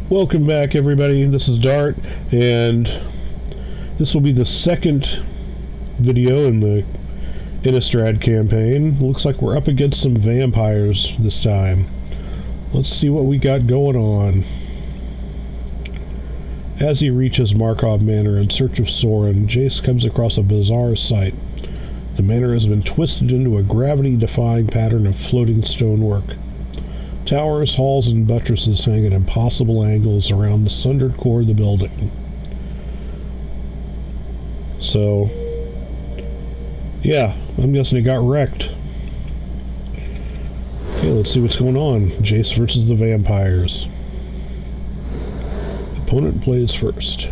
Welcome back, everybody. This is Dartt, and this will be the second video in the Innistrad campaign. Looks like we're up against some vampires this time. Let's see what we got going on. As he reaches Markov Manor in search of Soren, Jace comes across a bizarre sight. The manor has been twisted into a gravity-defying pattern of floating stonework. Towers, halls, and buttresses hang at impossible angles around the sundered core of the building. So, yeah, I'm guessing it got wrecked. Okay, let's see what's going on. Jace versus the vampires. Opponent plays first.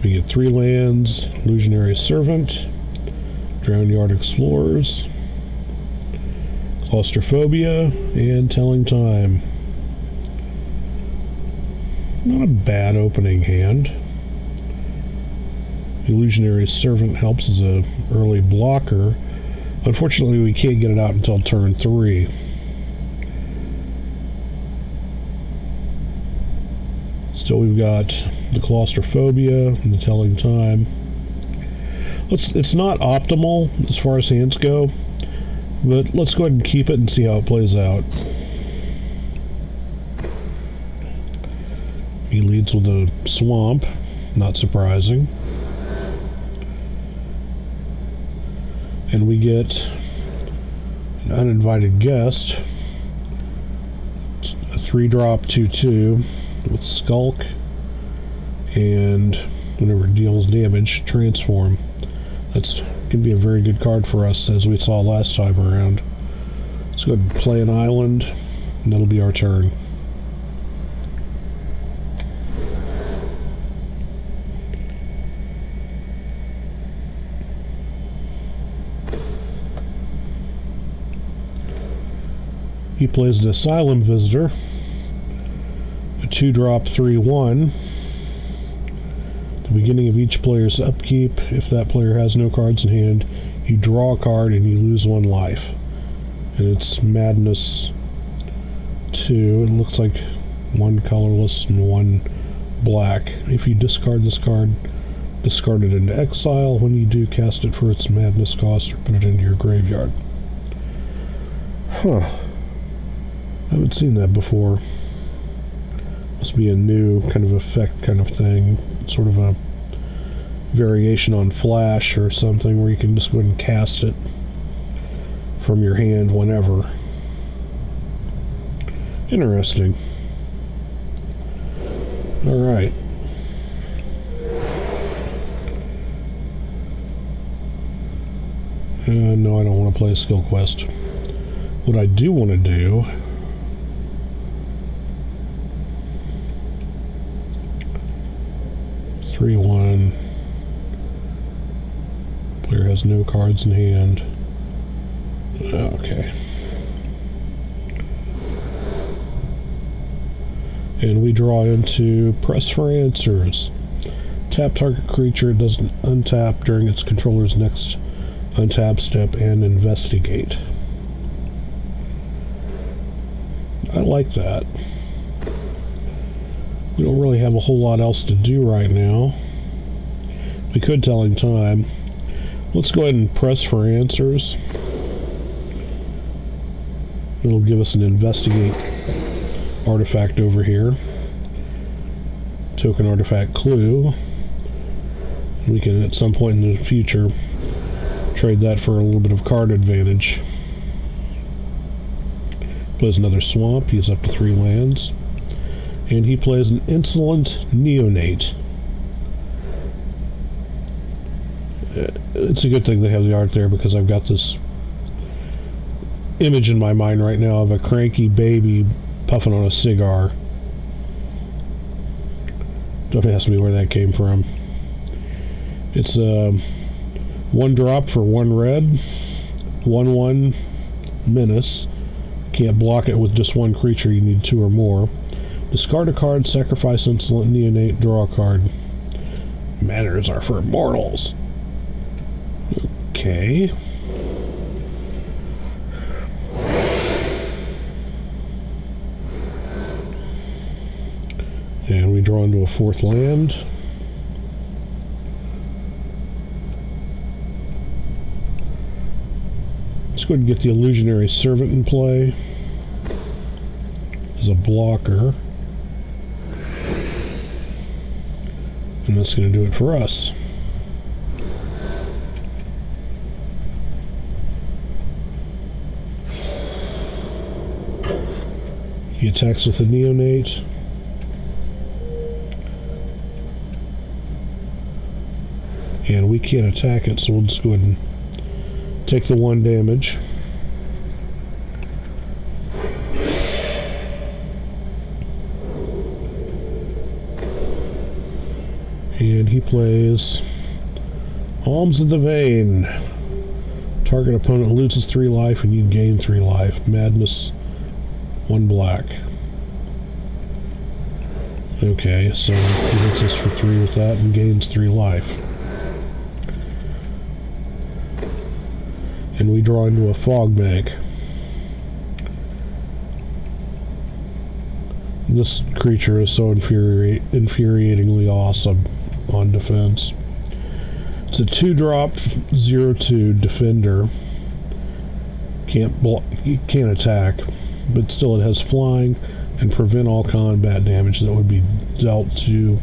We get 3 lands, Illusionary Servant, Drownyard Explorers, Claustrophobia, and Telling Time. Not a bad opening hand. Illusionary Servant helps as an early blocker. Unfortunately, we can't get it out until turn 3. Still, we've got the Claustrophobia and the Telling Time. It's not optimal as far as hands go, but let's go ahead and keep it and see how it plays out. He leads with a swamp, not surprising. And we get an uninvited guest. It's a 3-drop 2/2 with Skulk, and whenever it deals damage, transform. That's can be a very good card for us, as we saw last time around. Let's go ahead and play an island, and that'll be our turn. He plays an Asylum Visitor, a 2-drop 3/1. The beginning of each player's upkeep, if that player has no cards in hand, you draw a card and you lose 1 life. And it's Madness 2. It looks like 1 colorless and 1 black. If you discard this card, discard it into exile. When you do, cast it for its Madness cost or put it into your graveyard. Huh. I haven't seen that before. Must be a new kind of effect kind of thing. Sort of a variation on Flash or something where you can just go ahead and cast it from your hand whenever. Interesting. Alright. No, I don't want to play a skill quest. What I do want to do (3/1). Player has no cards in hand. Okay. And we draw into Press for Answers. Tap target creature doesn't untap during its controller's next untap step and investigate. I like that. We don't really have a whole lot else to do right now. We could Telling Time. Let's go ahead and Press for Answers. It'll give us an Investigate artifact over here. Token artifact clue. We can at some point in the future trade that for a little bit of card advantage. Plays another swamp. He's up to 3 lands. And he plays an Insolent Neonate. It's a good thing they have the art there, because I've got this image in my mind right now of a cranky baby puffing on a cigar. Don't ask me where that came from. It's a 1-drop for 1 red, 1/1 menace. Can't block it with just 1 creature, you need 2 or more. Discard a card, sacrifice Insolent Neonate, draw a card. Manners are for mortals. Okay. we draw into a 4th land. Let's go ahead and get the Illusionary Servant in play as a blocker. And that's going to do it for us. He attacks with a Neonate. And we can't attack it, so we'll just go ahead and take the 1 damage. And he plays Alms of the Vein. Target opponent loses 3 life and you gain 3 life. Madness, 1 black. Okay, so he hits us for 3 with that and gains 3 life. And we draw into a Fog Bank. This creature is so infuriatingly awesome on defense. It's a 2-drop 0/2 defender. Can't attack, but still it has flying and prevent all combat damage that would be dealt to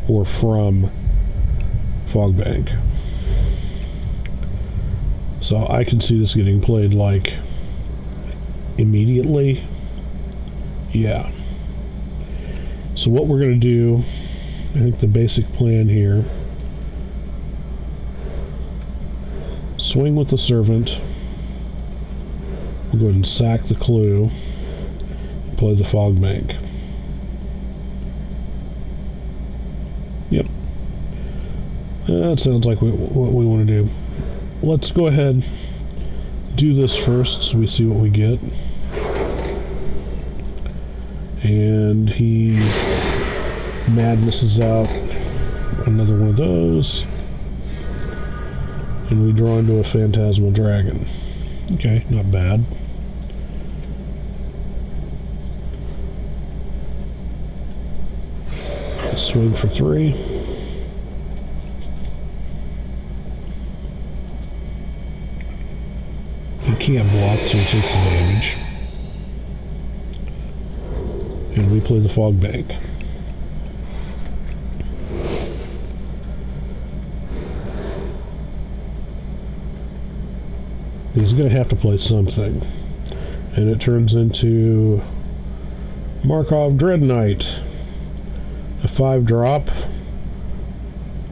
or from Fog Bank. So I can see this getting played like immediately. Yeah. So what we're going to do, I think the basic plan here, swing with the Servant. We'll go ahead and sack the Clue. Play the Fog Bank. Yep. That sounds like what we want to do. Let's go ahead, do this first so we see what we get. And he madnesses out another one of those. And we draw into a Phantasmal Dragon. Okay, not bad. Swing for 3. He can't block, so he takes the damage. And we play the Fog Bank. He's going to have to play something. And it turns into Markov Dread Knight. A 5-drop.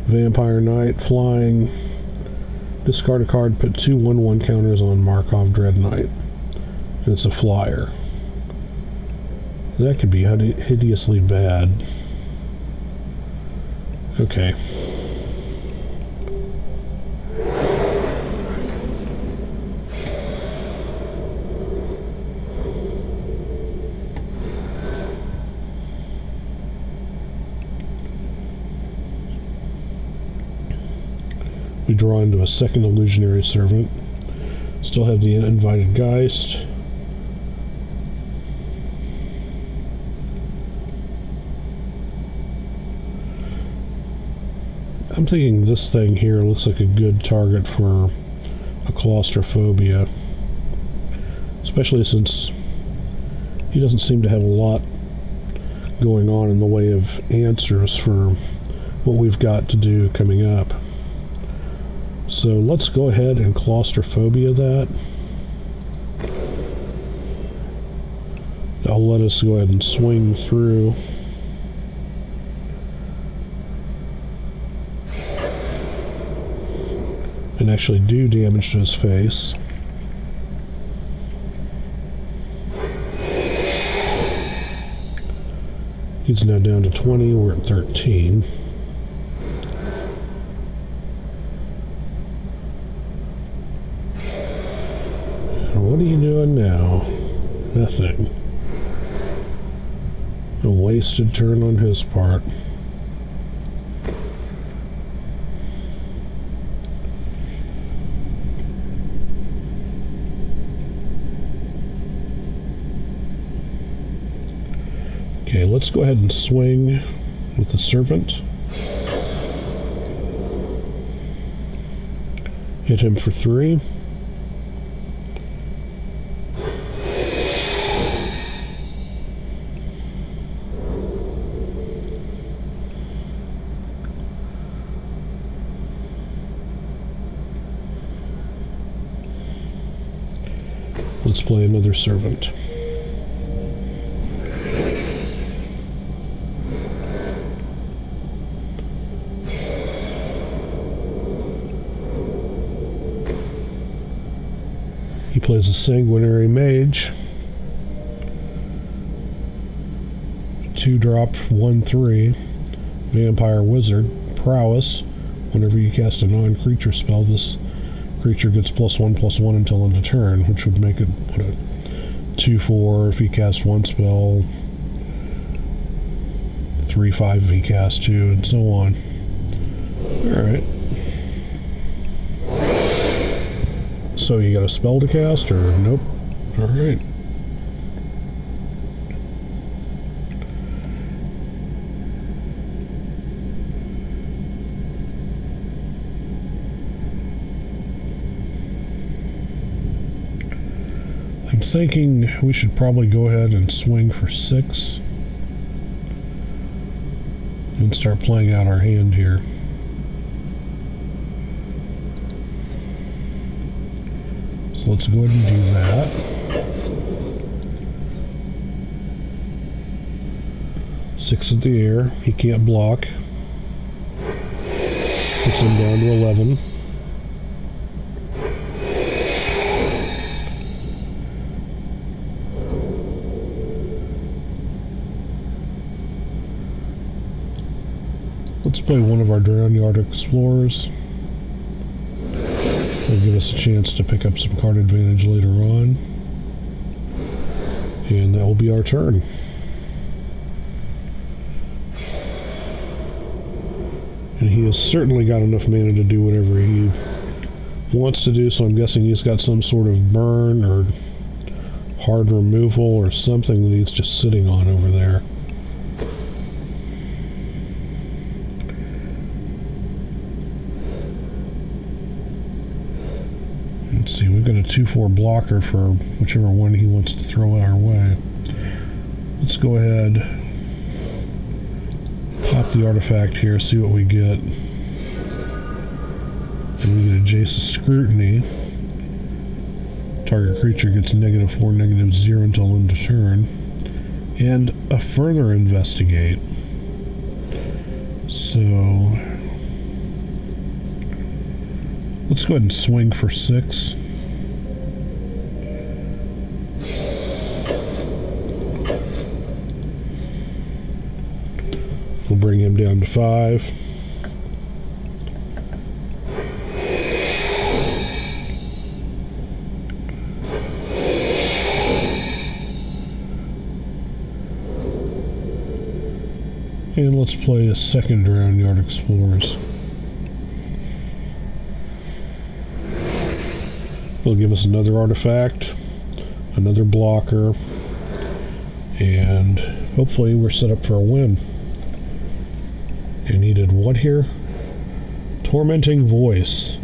Vampire Knight, flying. Discard a card, put 2 1/1 counters on Markov Dread Knight. And it's a flyer. That could be hideously bad. Okay. We draw into a second Illusionary Servant. Still have the Uninvited Geist. I'm thinking this thing here looks like a good target for a Claustrophobia. Especially since he doesn't seem to have a lot going on in the way of answers for what we've got to do coming up. So let's go ahead and Claustrophobia that. I'll let us go ahead and swing through. And actually do damage to his face. He's now down to 20, we're at 13. What are you doing now? Nothing. A wasted turn on his part. Okay, let's go ahead and swing with the Servant. Hit him for 3. Let's play another Servant. He plays a Sanguinary Mage. 2-drop, 1/3. Vampire Wizard. Prowess. Whenever you cast a non-creature spell, this creature gets +1/+1 until end of turn, which would make it, what, a 2/4 if he casts one spell, 3/5 if he casts 2, and so on. Alright. So you got a spell to cast, or nope? Alright. I'm thinking we should probably go ahead and swing for 6 and start playing out our hand here. So let's go ahead and do that. Six at the air. He can't block. Puts him down to 11. Let's play one of our Drownyard Explorers. It'll give us a chance to pick up some card advantage later on. And that will be our turn. And he has certainly got enough mana to do whatever he wants to do, so I'm guessing he's got some sort of burn or hard removal or something that he's just sitting on over there. Let's see, we've got a 2/4 blocker for whichever one he wants to throw our way. Let's go ahead, pop the artifact here, see what we get. And we get a Jace's Scrutiny. Target creature gets -4, -0 until end of turn. And a Further Investigate. So let's go ahead and swing for 6. We'll bring him down to 5. And let's play a second Drownyard Explorers. It'll give us another artifact, another blocker, and hopefully we're set up for a win. And needed what here? Tormenting Voice.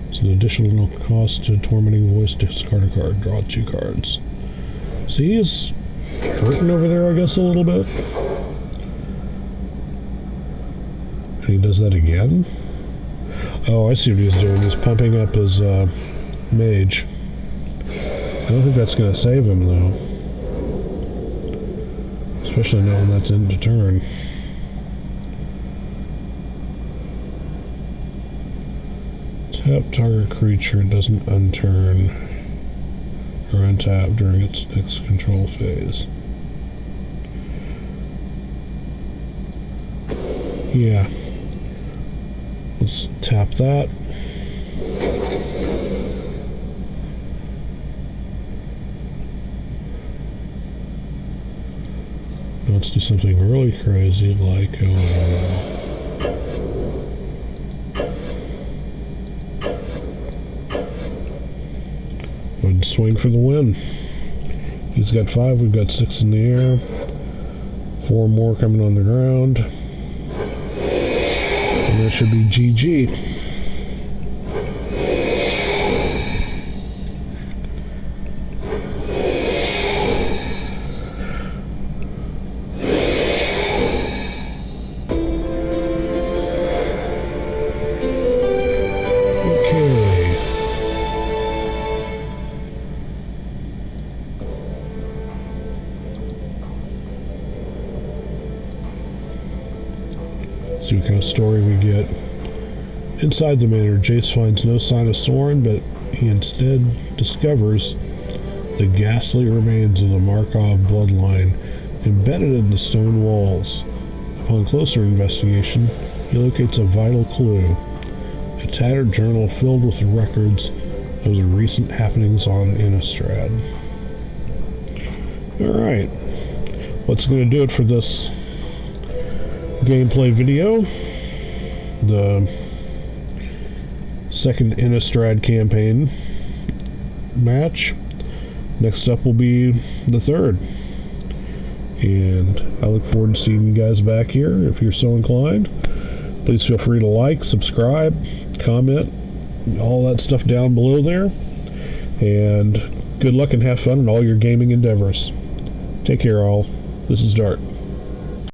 It's an additional cost to Tormenting Voice, discard a card, draw 2 cards. So he is hurting over there, I guess, a little bit. And he does that again? Oh, I see what he's doing. He's pumping up his mage. I don't think that's going to save him, though. Especially now when that's end of turn. Tap target creature doesn't unturn or untap during its next control phase. Yeah. Let's tap that. Let's do something really crazy like, and swing for the win. He's got 5, we've got 6 in the air. 4 more coming on the ground. And that should be GG. See what kind of story we get. Inside the manor, Jace finds no sign of Soren, but he instead discovers the ghastly remains of the Markov bloodline embedded in the stone walls. Upon closer investigation, he locates a vital clue, a tattered journal filled with records of the recent happenings on Innistrad. Alright, what's going to do it for this gameplay video? The second Innistrad campaign match. Next up will be the third. And I look forward to seeing you guys back here if you're so inclined. Please feel free to like, subscribe, comment, all that stuff down below there. And good luck and have fun in all your gaming endeavors. Take care, all. This is Dartt.